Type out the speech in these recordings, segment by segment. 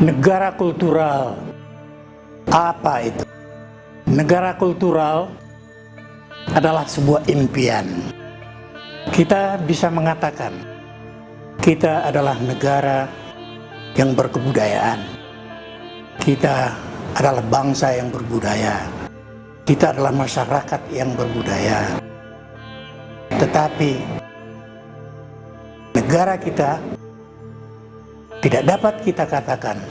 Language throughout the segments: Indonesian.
Negara kultural, apa itu? Negara kultural adalah sebuah impian. Kita bisa mengatakan kita adalah negara yang berkebudayaan. Kita adalah bangsa yang berbudaya. Kita adalah masyarakat yang berbudaya. Tetapi negara kita tidak dapat kita katakan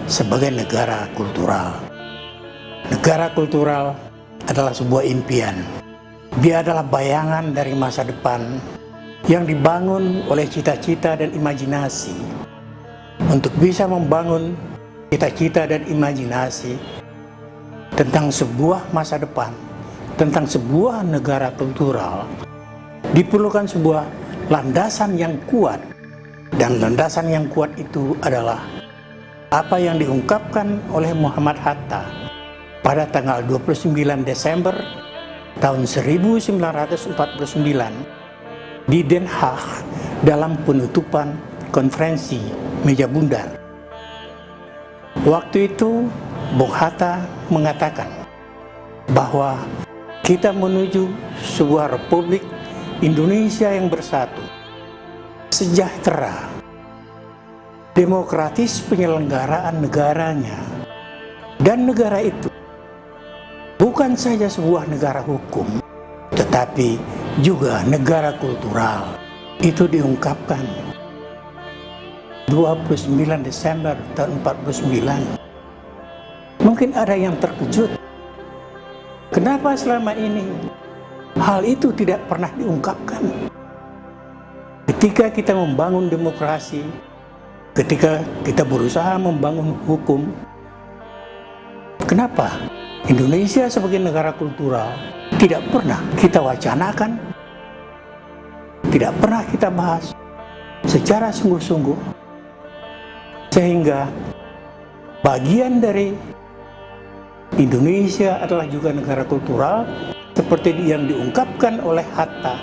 sebagai negara kultural. Negara kultural adalah sebuah impian. Dia adalah bayangan dari masa depan yang dibangun oleh cita-cita dan imajinasi. Untuk bisa membangun cita-cita dan imajinasi tentang sebuah masa depan, tentang sebuah negara kultural, diperlukan sebuah landasan yang kuat. Dan landasan yang kuat itu adalah apa yang diungkapkan oleh Muhammad Hatta pada tanggal 29 Desember tahun 1949 di Den Haag dalam penutupan konferensi meja bundar. Waktu itu Bung Hatta mengatakan bahwa kita menuju sebuah Republik Indonesia yang bersatu, sejahtera, demokratis penyelenggaraan negaranya, dan negara itu bukan saja sebuah negara hukum, tetapi juga negara kultural. Itu diungkapkan 29 Desember tahun 49. Mungkin ada yang terkejut. Kenapa selama ini hal itu tidak pernah diungkapkan? Ketika kita membangun demokrasi, ketika kita berusaha membangun hukum, kenapa Indonesia sebagai negara kultural tidak pernah kita wacanakan, tidak pernah kita bahas secara sungguh-sungguh, sehingga bagian dari Indonesia adalah juga negara kultural seperti yang diungkapkan oleh Hatta,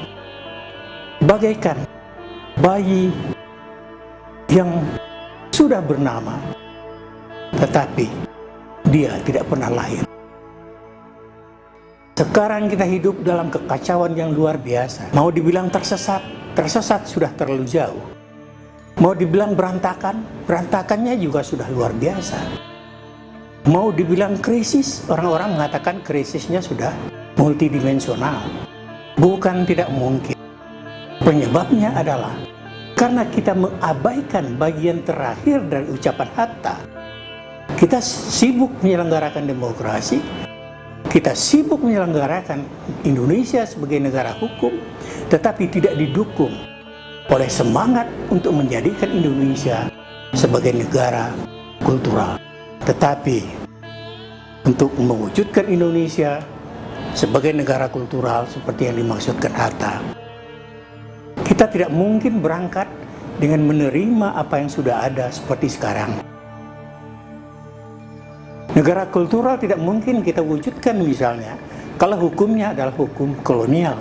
bagaikan bayi yang sudah bernama, tetapi dia tidak pernah lahir. Sekarang kita hidup dalam kekacauan yang luar biasa. Mau dibilang tersesat, tersesat sudah terlalu jauh. Mau dibilang berantakan, berantakannya juga sudah luar biasa. Mau dibilang krisis, orang-orang mengatakan krisisnya sudah multidimensional. Bukan tidak mungkin. Penyebabnya adalah karena kita mengabaikan bagian terakhir dari ucapan Hatta. Kita sibuk menyelenggarakan demokrasi, kita sibuk menyelenggarakan Indonesia sebagai negara hukum, tetapi tidak didukung oleh semangat untuk menjadikan Indonesia sebagai negara kultural. Tetapi untuk mewujudkan Indonesia sebagai negara kultural seperti yang dimaksudkan Hatta, kita tidak mungkin berangkat dengan menerima apa yang sudah ada seperti sekarang. Negara kultural tidak mungkin kita wujudkan misalnya kalau hukumnya adalah hukum kolonial.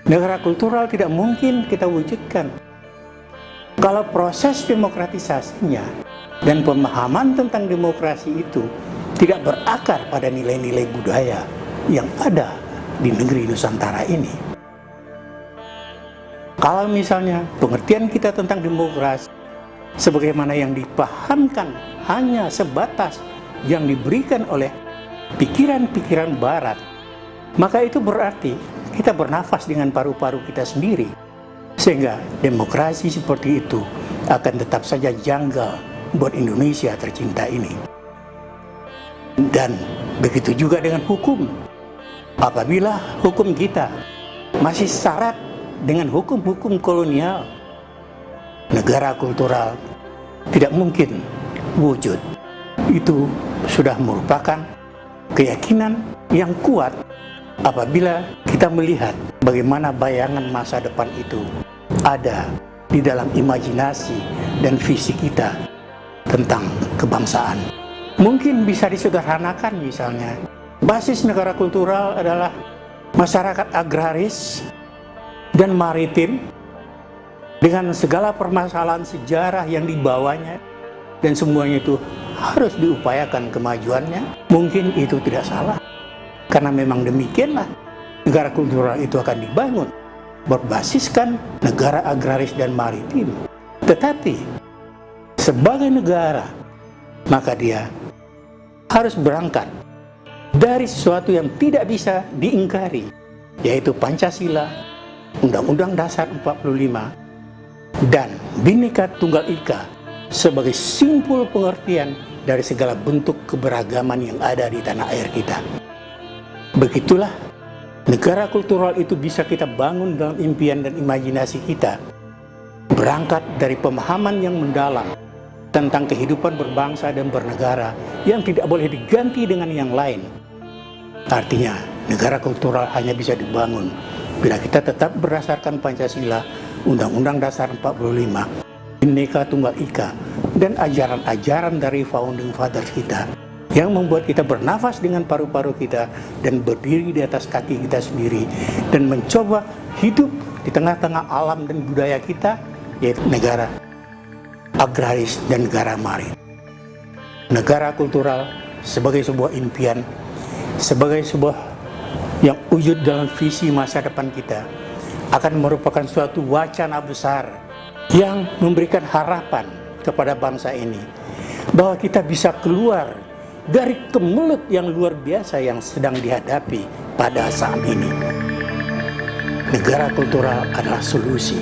Negara kultural tidak mungkin kita wujudkan kalau proses demokratisasinya dan pemahaman tentang demokrasi itu tidak berakar pada nilai-nilai budaya yang ada di negeri Nusantara ini. Kalau misalnya pengertian kita tentang demokrasi sebagaimana yang dipahamkan hanya sebatas yang diberikan oleh pikiran-pikiran barat, maka itu berarti kita bernafas dengan paru-paru kita sendiri, sehingga demokrasi seperti itu akan tetap saja janggal buat Indonesia tercinta ini. Dan begitu juga dengan hukum. Apabila hukum kita masih syarat dengan hukum-hukum kolonial, negara kultural tidak mungkin wujud. Itu sudah merupakan keyakinan yang kuat apabila kita melihat bagaimana bayangan masa depan itu ada di dalam imajinasi dan visi kita tentang kebangsaan. Mungkin bisa disederhanakan misalnya, basis negara kultural adalah masyarakat agraris dan maritim dengan segala permasalahan sejarah yang dibawanya, dan semuanya itu harus diupayakan kemajuannya, mungkin itu tidak salah. Karena memang demikianlah negara kultural itu akan dibangun, berbasiskan negara agraris dan maritim. Tetapi sebagai negara, maka dia harus berangkat dari sesuatu yang tidak bisa diingkari, yaitu Pancasila, Undang-Undang Dasar 45, dan Bhinneka Tunggal Ika sebagai simpul pengertian dari segala bentuk keberagaman yang ada di tanah air kita. Begitulah negara kultural itu bisa kita bangun dalam impian dan imajinasi kita, berangkat dari pemahaman yang mendalam tentang kehidupan berbangsa dan bernegara yang tidak boleh diganti dengan yang lain. Artinya, negara kultural hanya bisa dibangun bila kita tetap berdasarkan Pancasila, Undang-Undang Dasar 45, Bhinneka Tunggal Ika, dan ajaran-ajaran dari founding fathers kita yang membuat kita bernafas dengan paru-paru kita dan berdiri di atas kaki kita sendiri dan mencoba hidup di tengah-tengah alam dan budaya kita, yaitu negara agraris dan negara maritim. Negara kultural sebagai sebuah impian, sebagai sebuah yang wujud dalam visi masa depan kita, akan merupakan suatu wacana besar yang memberikan harapan kepada bangsa ini bahwa kita bisa keluar dari kemelut yang luar biasa yang sedang dihadapi pada saat ini. Negara kultural adalah solusi.